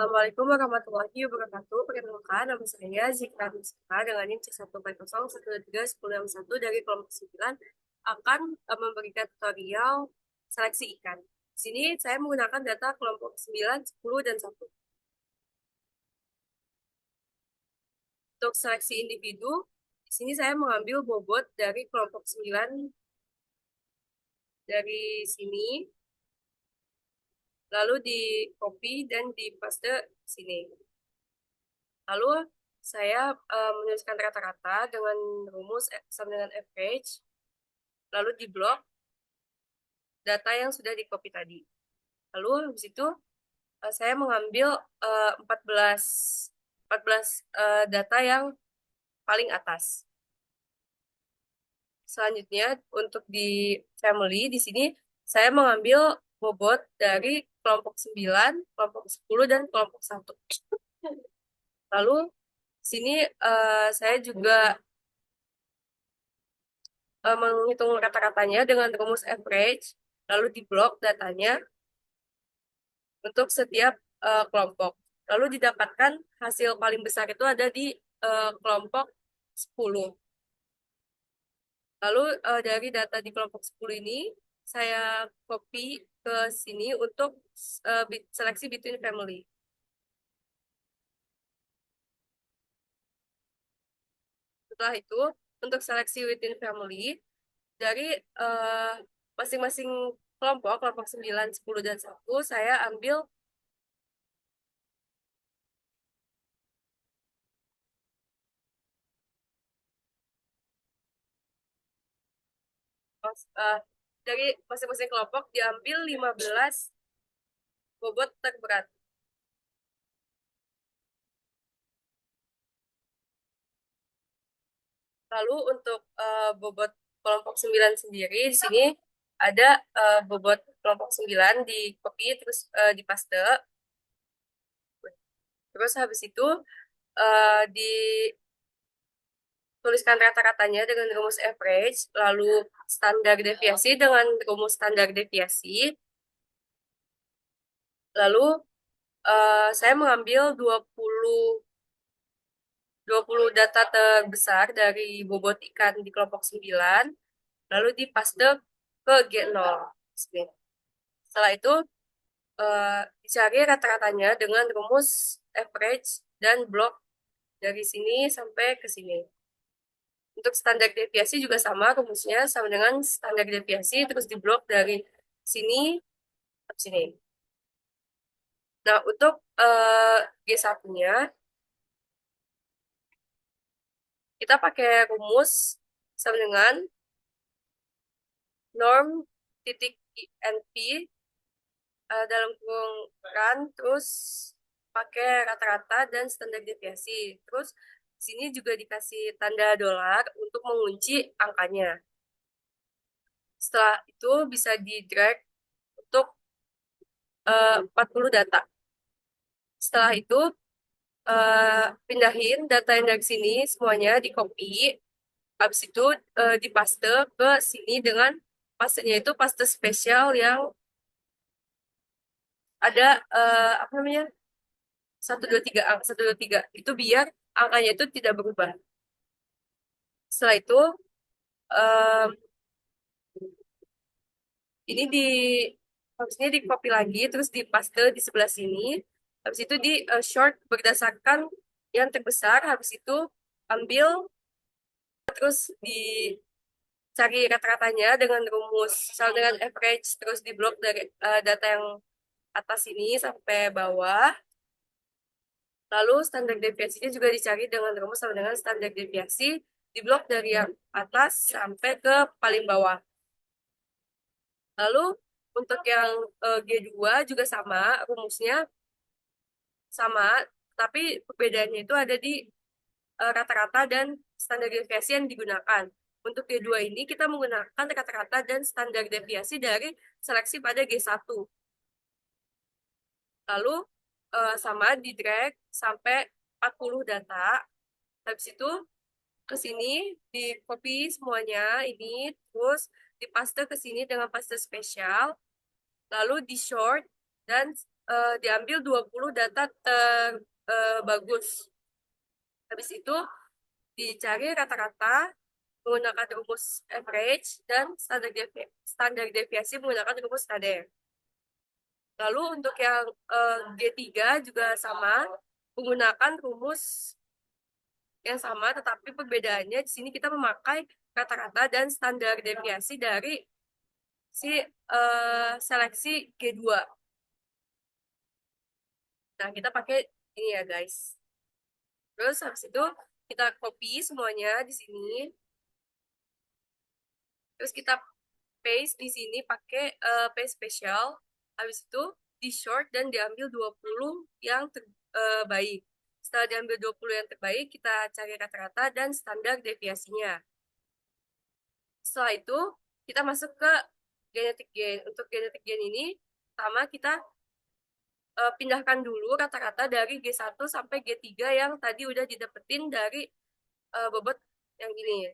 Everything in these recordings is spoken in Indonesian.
Assalamualaikum warahmatullahi wabarakatuh. Perkenalkan, nama saya Zikra Rizka dengan NIM C140131061 dari kelompok 9 akan memberikan tutorial seleksi ikan. Di sini saya menggunakan data kelompok 9, 10, dan 1. Untuk seleksi individu, di sini saya mengambil bobot dari kelompok 9 dari sini, lalu di copy dan di paste sini. Lalu saya menuliskan rata-rata dengan rumus sama dengan average, lalu di blok data yang sudah di copy tadi. Lalu habis itu saya mengambil 14 data yang paling atas. Selanjutnya untuk di family di sini saya mengambil bobot dari kelompok 9, kelompok 10, dan kelompok 1. Lalu sini saya juga menghitung rata-ratanya dengan rumus average, lalu di blok datanya untuk setiap kelompok. Lalu didapatkan hasil paling besar itu ada di kelompok 10. Lalu dari data di kelompok 10 ini, saya copy ke sini untuk seleksi between family. Setelah itu, untuk seleksi within family, dari masing-masing kelompok, kelompok 9, 10, dan 1, saya ambil eh, dari masing-masing kelompok diambil 15 bobot terberat. Lalu untuk bobot kelompok 9 sendiri di sini ada bobot kelompok 9 di copy terus di paste. Terus habis itu dituliskan rata-ratanya dengan rumus average, lalu standar deviasi dengan rumus standar deviasi. Lalu saya mengambil 20 data terbesar dari bobot ikan di kelompok 9, lalu dipaste ke G0. Setelah itu dicari rata-ratanya dengan rumus average dan blok dari sini sampai ke sini. Untuk standar deviasi juga sama, rumusnya sama dengan standar deviasi, terus diblok dari sini ke sini. Nah, untuk G1-nya, kita pakai rumus sama dengan norm titik NP dalam kurung run, terus pakai rata-rata dan standar deviasi. Terus di sini juga dikasih tanda dolar untuk mengunci angkanya. Setelah itu bisa di drag untuk 40 data. Setelah itu pindahin data yang dari sini semuanya di copy. Habis itu dipaste ke sini dengan pastenya itu paste spesial yang ada apa namanya 123 angka 123 itu biar angkanya itu tidak berubah. Setelah itu eh, ini habisnya di copy lagi terus dipaste di sebelah sini. Habis itu di short berdasarkan yang terbesar. Habis itu ambil terus dicari rata-ratanya dengan rumus sama dengan average terus diblok dari data yang atas ini sampai bawah. Lalu standar deviasinya juga dicari dengan rumus sama dengan standar deviasi di blok dari yang atas sampai ke paling bawah. Lalu untuk yang G2 juga sama, rumusnya sama, tapi perbedaannya itu ada di rata-rata dan standar deviasi yang digunakan. Untuk G2 ini kita menggunakan rata-rata dan standar deviasi dari seleksi pada G1. Lalu sama di drag sampai 40 data. Habis itu ke sini di copy semuanya ini terus dipaste ke sini dengan paste spesial, lalu di short dan diambil 20 data terbagus. Habis itu dicari rata-rata menggunakan rumus average dan standar deviasi menggunakan rumus Nader. Lalu untuk yang G3 juga sama, menggunakan rumus yang sama, tetapi perbedaannya di sini kita memakai rata-rata dan standar deviasi dari si seleksi G2. Nah, kita pakai ini ya, guys. Terus habis itu kita copy semuanya di sini. Terus kita paste di sini pakai paste spesial. Habis itu di short dan diambil 20 yang terbaik. Setelah diambil 20 yang terbaik, kita cari rata-rata dan standar deviasinya. Setelah itu, kita masuk ke genetic gain. Untuk genetic gain ini, pertama kita pindahkan dulu rata-rata dari G1 sampai G3 yang tadi udah didapetin dari bobot yang ini.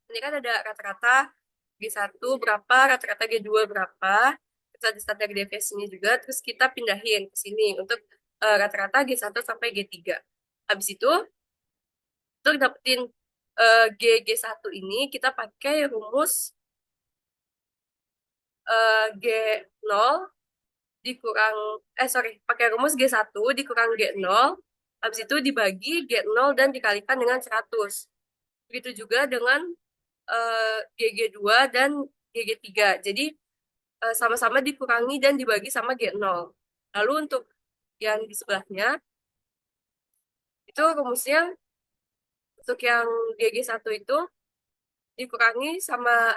Ini kan ada rata-rata G1 berapa, rata-rata G2 berapa, terus ada standar deviasinya juga, terus kita pindahin ke sini untuk rata-rata G1 sampai G3. Habis itu, untuk dapetin G1 ini, kita pakai rumus G0 dikurang, pakai rumus G1 dikurang G0, habis itu dibagi G0 dan dikalikan dengan 100. Begitu juga dengan GG2 dan GG3. Jadi sama-sama dikurangi dan dibagi sama G0. Lalu untuk yang di sebelahnya, itu rumusnya untuk yang GG1 itu dikurangi sama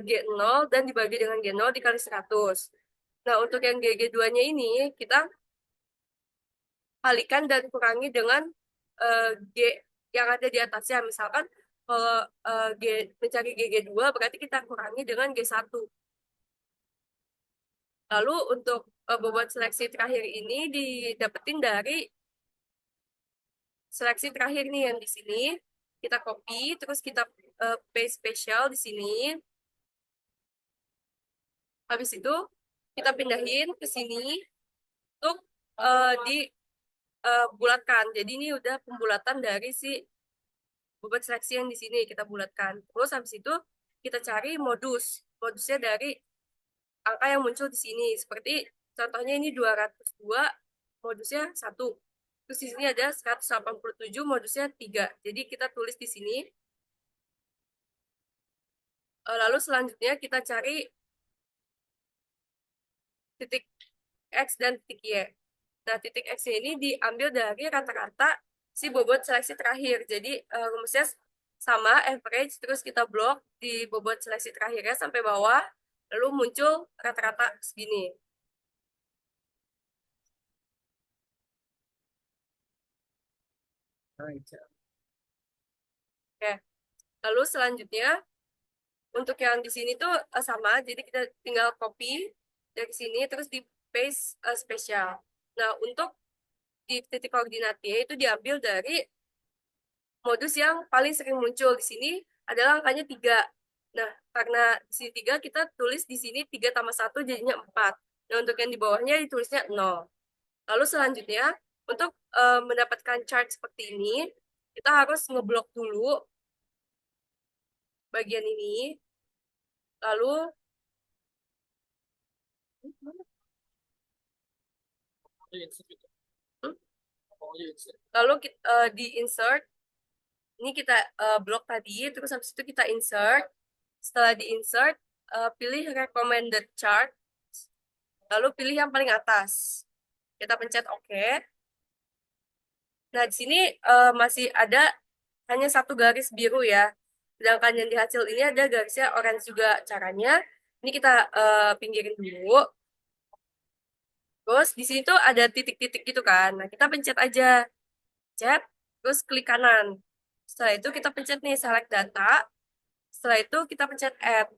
G0 dan dibagi dengan G0 dikali 100. Nah, untuk yang GG2-nya ini, kita kalikan dan kurangi dengan G yang ada di atasnya. Misalkan kalau mencari GG2 berarti kita kurangi dengan G1. Lalu untuk bobot seleksi terakhir ini didapetin dari seleksi terakhir nih yang di sini. Kita copy, terus kita paste spesial di sini. Habis itu kita pindahin ke sini untuk dibulatkan. Jadi ini udah pembulatan dari si bobot seleksi yang di sini kita bulatkan. Terus habis itu kita cari modusnya dari angka yang muncul di sini. Seperti contohnya ini 202, modusnya 1. Terus di sini ada 187, modusnya 3. Jadi kita tulis di sini. Lalu selanjutnya kita cari titik X dan titik Y. Nah, titik X ini diambil dari rata-rata si bobot seleksi terakhir. Jadi rumusnya sama, average, terus kita blok di bobot seleksi terakhirnya sampai bawah, lalu muncul rata-rata segini. Oke. Lalu selanjutnya, untuk yang di sini tuh sama, jadi kita tinggal copy dari sini, terus di paste spesial. Nah, untuk di titik koordinatnya itu diambil dari modus yang paling sering muncul di sini adalah angkanya 3. Nah, karena di sini 3, kita tulis di sini 3 tambah 1 jadinya 4. Nah, untuk yang di bawahnya ditulisnya 0. Lalu selanjutnya, untuk mendapatkan chart seperti ini, kita harus ngeblok dulu bagian ini. Lalu, lalu di insert, ini kita blok tadi, terus habis itu kita insert. Setelah di insert, pilih recommended chart, lalu pilih yang paling atas. Kita pencet OK. Nah, di sini masih ada hanya satu garis biru ya. Sedangkan yang di hasil ini ada garisnya orange juga. Caranya, ini kita pinggirin dulu. Terus di sini tuh ada titik-titik gitu kan. Nah, kita pencet aja. Pencet, terus klik kanan. Setelah itu kita pencet nih select data. Setelah itu kita pencet add.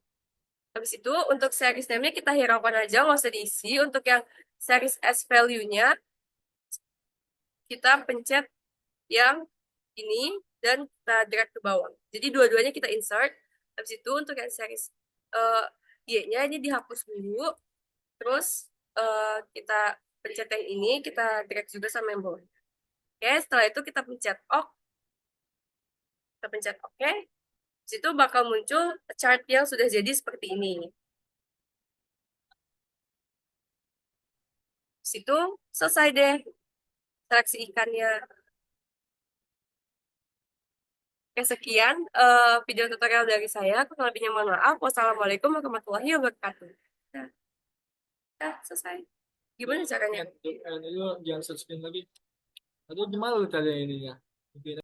Habis itu untuk series name-nya kita hiraukan aja, nggak usah diisi. Untuk yang series S value-nya, kita pencet yang ini dan kita drag ke bawah. Jadi dua-duanya kita insert. Habis itu untuk yang series Y-nya ini dihapus dulu. Terus kita pencet yang ini, kita drag juga sama yang bawah. Oke, setelah itu kita pencet OK, kita pencet OK. Situ bakal muncul chart yang sudah jadi seperti ini. Situ selesai deh seleksi ikannya. Oke, sekian video tutorial dari saya. Kurang lebihnya mohon maaf. Wassalamualaikum warahmatullahi wabarakatuh. Nah, selesai. Gimana caranya? Itu jangan subscribe lagi. Aduh, gimana lu tadi ininya?